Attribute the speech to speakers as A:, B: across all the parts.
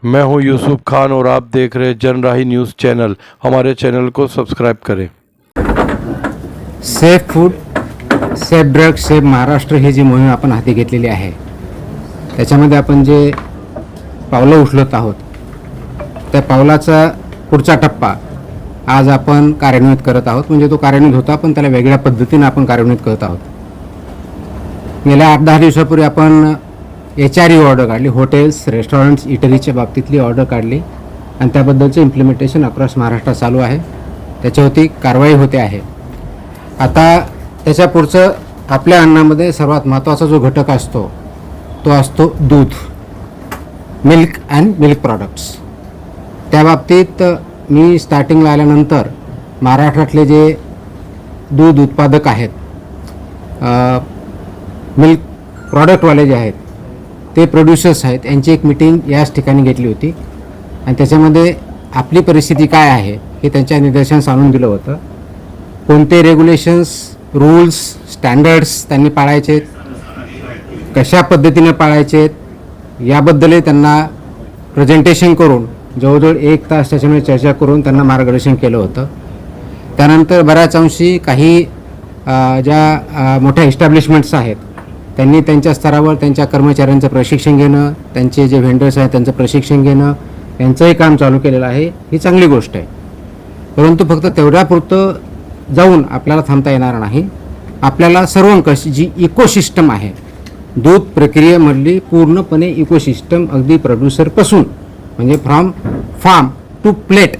A: मैं हूं यूसुफ खान और आप देख रहे हैं जनराही न्यूज़ चैनल। हमारे चैनल को सब्सक्राइब करें।
B: Safe food, safe drug, safe Maharashtra ही जी मोहीम आपण हाती घेतलेली आहे, त्याच्यामध्ये आपण जे पावलं उचलत आहोत, त्या पावलाचा पुढचा टप्पा आज आपण कार्यान्वित करत आहोत. म्हणजे तो कार्यान्वित होता, पण त्याला वेगळ्या पद्धतीने आपण कार्यान्वित करत आहोत. गेल्या 8-10 दिवसापूर्वी आपण HRE ऑर्डर काढली, हॉटेल्स, रेस्टॉरंट्स, इटरीच्या बाबतीतली ऑर्डर काढली आणि त्याबद्दलचं इम्प्लिमेंटेशन अक्रॉस महाराष्ट्र चालू आहे. त्याच्यावरती कारवाई होते आहे. आता त्याच्या पुढचं आपल्या अन्नामध्ये सर्वात महत्त्वाचा जो घटक असतो तो असतो दूध, मिल्क अँड मिल्क प्रॉडक्ट्स. त्या बाबतीत मी स्टार्टिंगला आल्यानंतर महाराष्ट्रातले जे दूध उत्पादक आहेत, मिल्क प्रॉडक्टवाले जे आहेत, ते प्रोड्युसर्स आहेत, यांची एक मीटिंग याच ठिकाणी घेतली होती आणि त्याच्यामध्ये आपली परिस्थिती काय आहे हे त्यांच्या निदर्शनास आणून दिलं होतं. कोणते रेग्युलेशन्स, रूल्स, स्टँडर्ड्स त्यांनी पाळायचे, कशा पद्धतीने पाळायचे याबद्दलही त्यांना प्रेझेंटेशन करून जवळजवळ 1 तास त्याच्यामध्ये चर्चा करून त्यांना मार्गदर्शन केलं होतं. त्यानंतर बऱ्याच अंशी काही ज्या मोठ्या इस्टॅब्लिशमेंट्स आहेत त्यांनी त्यांच्या स्तरावर त्यांच्या कर्मचाऱ्यांचं प्रशिक्षण घेणं, त्यांचे जे व्हेंडर्स आहेत त्यांचं प्रशिक्षण घेणं, यांचंही काम चालू केलेलं आहे. ही चांगली गोष्ट आहे. परंतु फक्त तेवढ्यापुरतं जाऊन आपल्याला थांबता येणार नाही. आपल्याला सर्वंकष जी इकोसिस्टम आहे, दूध प्रक्रियेमधली पूर्णपणे इकोसिस्टम, अगदी प्रोड्युसरपासून म्हणजे फ्रॉम फार्म टू प्लेट,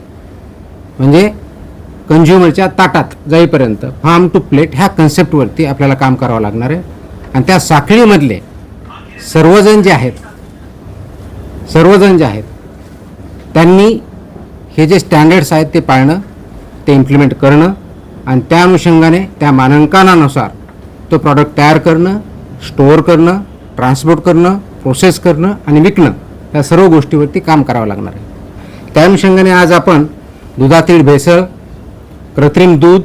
B: म्हणजे कंझ्युमरच्या ताटात जाईपर्यंत फार्म टू प्लेट ह्या कन्सेप्टवरती आपल्याला काम करावं लागणार आहे. आणि त्या साखळीमधले सर्वजण जे आहेत त्यांनी हे जे स्टँडर्ड्स आहेत ते पाळणं, ते इम्प्लिमेंट करणं आणि त्या अनुषंगाने त्या मानांकनानुसार तो प्रॉडक्ट तयार करणं, स्टोअर करणं, ट्रान्सपोर्ट करणं, प्रोसेस करणं आणि विकणं, या सर्व गोष्टीवरती काम करावं लागणार आहे. त्या अनुषंगाने आज आपण दुधातील भेसळ, कृत्रिम दूध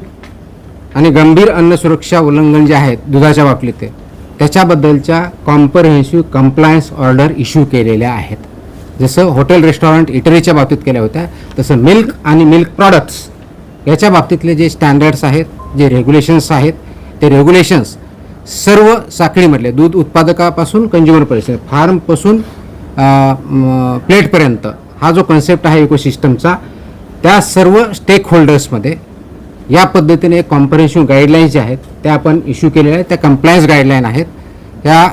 B: आणि गंभीर अन्न सुरक्षा उल्लंघन जे आहेत दुधाच्या बाबतीत त्याच्याबद्दलच्या कॉम्प्रहेन्सिव्ह कंप्लायन्स ऑर्डर इश्यू केलेल्या आहेत. जसं हॉटेल, रेस्टॉरंट, इटरीच्या बाबतीत केल्या होत्या, तसं मिल्क आणि मिल्क प्रॉडक्ट्स याच्या बाबतीतले जे स्टँडर्ड्स आहेत, जे रेग्युलेशन्स आहेत, ते रेग्युलेशन्स सर्व साखळीमधले दूध उत्पादकापासून कंझ्युमरपर्यंत, फार्मपासून प्लेटपर्यंत हा जो कन्सेप्ट आहे इकोसिस्टमचा, त्या सर्व स्टेक होल्डर्समध्ये या पद्धतीने कॉम्प्रहेन्सिव्ह गाईडलाईन्स जे आहेत त्या आपण इश्यू केलेल्या आहेत. त्या कंप्लायन्स गाईडलाईन आहेत. त्या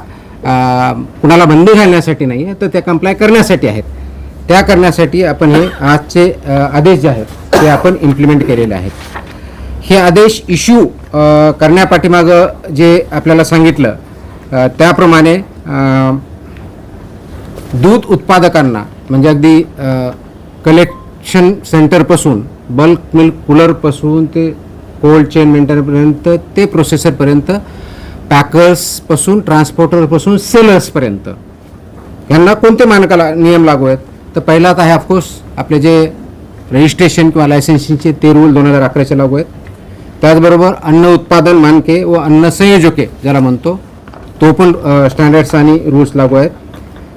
B: कुणाला बंदी घालण्यासाठी नाही आहे, तर त्या कंप्लाय करण्यासाठी आहेत. त्या करण्यासाठी आपण हे आजचे आदेश जे आहेत ते आपण इम्प्लिमेंट केलेले आहेत. हे आदेश इश्यू करण्यापाठीमागं जे आपल्याला सांगितलं त्याप्रमाणे दूध उत्पादकांना, म्हणजे अगदी कलेक्शन सेंटरपासून, बल्क मिल्क कूलरपासून ते कोल्ड चेन मेंटेनपर्यंत, ते प्रोसेसरपर्यंत, पॅकर्सपासून, ट्रान्सपोर्टरपासून सेलर्सपर्यंत यांना कोणते मानकाला नियम लागू आहेत. तर पहिला तर आहे ऑफकोर्स आपले जे रजिस्ट्रेशन किंवा लायसन्सिंगचे ते रूल 2011चे लागू आहेत. त्याचबरोबर अन्न उत्पादन मानके व अन्न संयोजके ज्याला म्हणतो तो पण स्टँडर्ड्स आणि रूल्स लागू आहेत.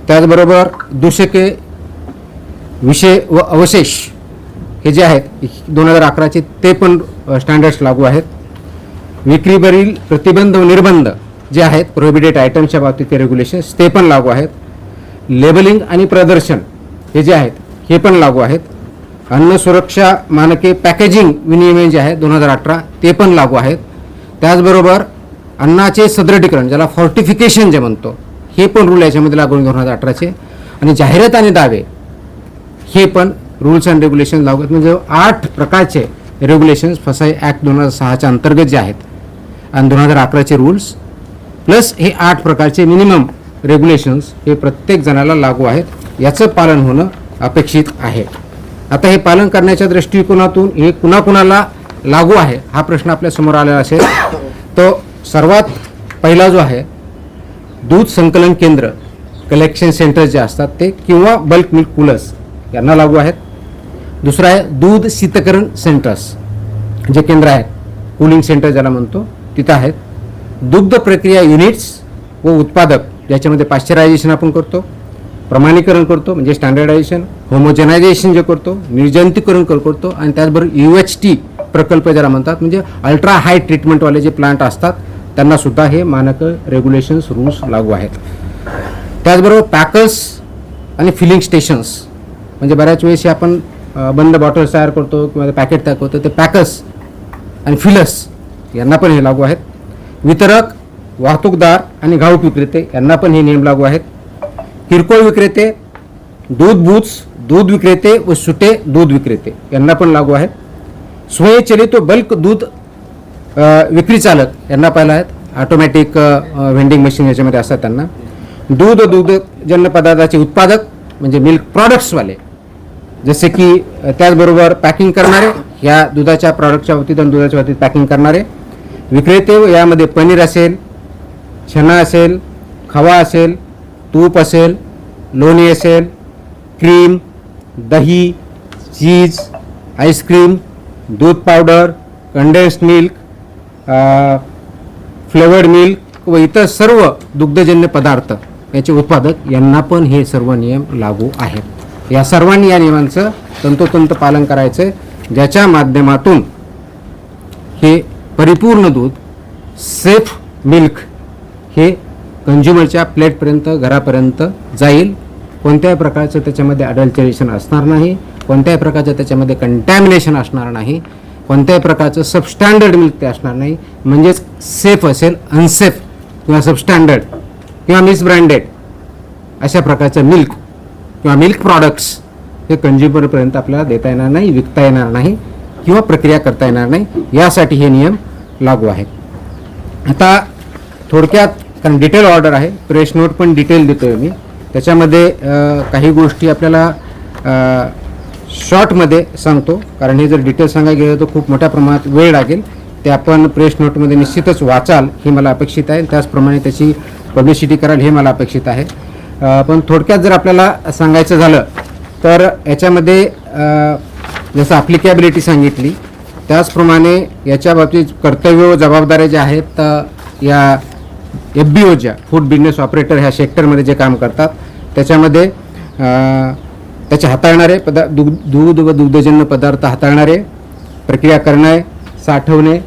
B: त्याचबरोबर दूषके, विषय व अवशेष हे जे आहेत 2011चे ते पण स्टँडर्ड्स लागू आहेत. विक्रीवरील प्रतिबंध व निर्बंध जे आहेत, प्रोहिबिटेड आयटमच्या बाबतीत रेग्युलेशन्स ते पण लागू आहेत. लेबलिंग आणि प्रदर्शन हे जे आहेत हे पण लागू आहेत. अन्न सुरक्षा मानके पॅकेजिंग विनियमन जे आहे 2018 ते पण लागू आहेत. त्याचबरोबर अन्नाचे सदृढीकरण ज्याला फॉर्टिफिकेशन जे म्हणतो हे पण रूल याच्यामध्ये लागू 2018चे. आणि जाहिरात आणि दावे हे पण रूल्स अँड रेग्युलेशन लागू आहेत. म्हणजे 8 प्रकारचे रेग्युलेशन्स फसाई ॲक्ट 2006च्या अंतर्गत जे आहेत आणि 2011चे रूल्स प्लस हे 8 प्रकारचे मिनिमम रेग्युलेशन्स हे प्रत्येक जणाला लागू आहेत. याचं पालन होणं अपेक्षित आहे. आता हे पालन करण्याच्या दृष्टिकोनातून हे कुणाकुणाला लागू आहे हा प्रश्न आपल्यासमोर आलेला असेल. तो सर्वात पहिला जो आहे, दूध संकलन केंद्र, कलेक्शन सेंटर्स जे असतात ते किंवा बल्क मिल्क कूलर्स यांना लागू आहेत. दुसरं आहे दूध शीतकरण सेंटर्स, जे केंद्र आहेत, कूलिंग सेंटर ज्याला म्हणतो, तिथं आहेत. दुग्ध प्रक्रिया युनिट्स व उत्पादक ज्याच्यामध्ये पाश्चरायझेशन आपण करतो, प्रमाणीकरण करतो म्हणजे स्टँडर्डायझेशन, होमोजेनायझेशन जे करतो, निर्जंतुकीकरण करतो आणि त्याचबरोबर UHT प्रकल्प ज्याला म्हणतात म्हणजे अल्ट्रा हाय ट्रीटमेंटवाले जे प्लांट असतात त्यांना सुद्धा हे मानक रेग्युलेशन्स रूल्स लागू आहेत. त्याचबरोबर पॅकर्स आणि फिलिंग स्टेशन्स म्हणजे बऱ्याच वेळेस आपण बंद बॉटल्स तयार करतो किंवा पॅकेट तयार करतो ते पॅकर्स आणि फिलर्स यांना पण हे लागू आहेत. वितरक, वाहतूकदार आणि घाऊक विक्रेते यांना पण हे नियम लागू आहेत. किरकोळ विक्रेते, दूध बूथ्स, दूध विक्रेते व सुटे दूध विक्रेते यांना पण लागू आहेत. स्वयंचलित व बल्क दूध विक्री चालक यांना पाहिलं आहेत. ऑटोमॅटिक व्हेंडिंग मशीन याच्यामध्ये असतात त्यांना. दूध व दुग्धजन्य पदार्थाचे उत्पादक म्हणजे मिल्क प्रॉडक्ट्सवाले जसे की त्याचबरोबर पॅकिंग करणारे ह्या दुधाच्या प्रॉडक्टच्या बाबतीत आणि दुधाच्या बाबतीत पॅकिंग करणारे विक्रेते व यामध्ये पनीर असेल, चना असेल, खवा असेल, तूप असेल, लोणी असेल, क्रीम, दही, चीज, आईस्क्रीम, दूध powder, condensed milk, flavoured milk व इतर सर्व दुग्धजन्य पदार्थ याचे उत्पादक यांना पण हे सर्व नियम लागू आहेत. या सर्वांनी या नियमांचं तंतोतंत पालन करायचं ज्याच्या माध्यमातून हे परिपूर्ण दूध सेफ मिल्क हे कंझ्युमरच्या प्लेटपर्यंत घरापर्यंत जाईल. कोणत्याही प्रकारचं त्याच्यामध्ये अडल्टरेशन असणार नाही, कोणत्याही प्रकारचं त्याच्यामध्ये कंटॅमिनेशन असणार नाही, कोणत्याही प्रकारचं सबस्टँडर्ड मिल्क ते असणार नाही. म्हणजेच सेफ असेल, अनसेफ किंवा सबस्टँडर्ड किंवा मिसब्रँडेड अशा प्रकारचं मिल्क किंवा मिल्क प्रॉडक्ट्स हे कंझ्युमरपर्यंत आपल्याला देता येणार नाही, विकता येणार नाही किंवा प्रक्रिया करता येणार नाही. यासाठी हे नियम लागू आहेत. आता थोडक्यात कारण डिटेल ऑर्डर आहे, प्रेस नोट पण डिटेल देतो आहे मी, त्याच्यामध्ये काही गोष्टी आपल्याला शॉर्टमध्ये सांगतो कारण हे जर डिटेल सांगायला गेलं तर खूप मोठ्या प्रमाणात वेळ लागेल. ते आपण प्रेस नोटमध्ये निश्चितच वाचाल हे मला अपेक्षित आहे. त्याचप्रमाणे त्याची पब्लिसिटी कराल हे मला अपेक्षित आहे. पण थोडक्यात जर आपल्याला सांगायचं झालं तर याच्यामध्ये जसं ॲप्लिकेबिलिटी सांगितली त्याचप्रमाणे याच्या बाबतीत कर्तव्य व जबाबदाऱ्या ज्या आहेत या FBO ज्या फूड बिझनेस ऑपरेटर ह्या सेक्टरमध्ये जे काम करतात त्याच्यामध्ये त्याचे हाताळणारे दूध व दुग्धजन्य पदार्थ हाताळणारे, प्रक्रिया करणे, साठवणे,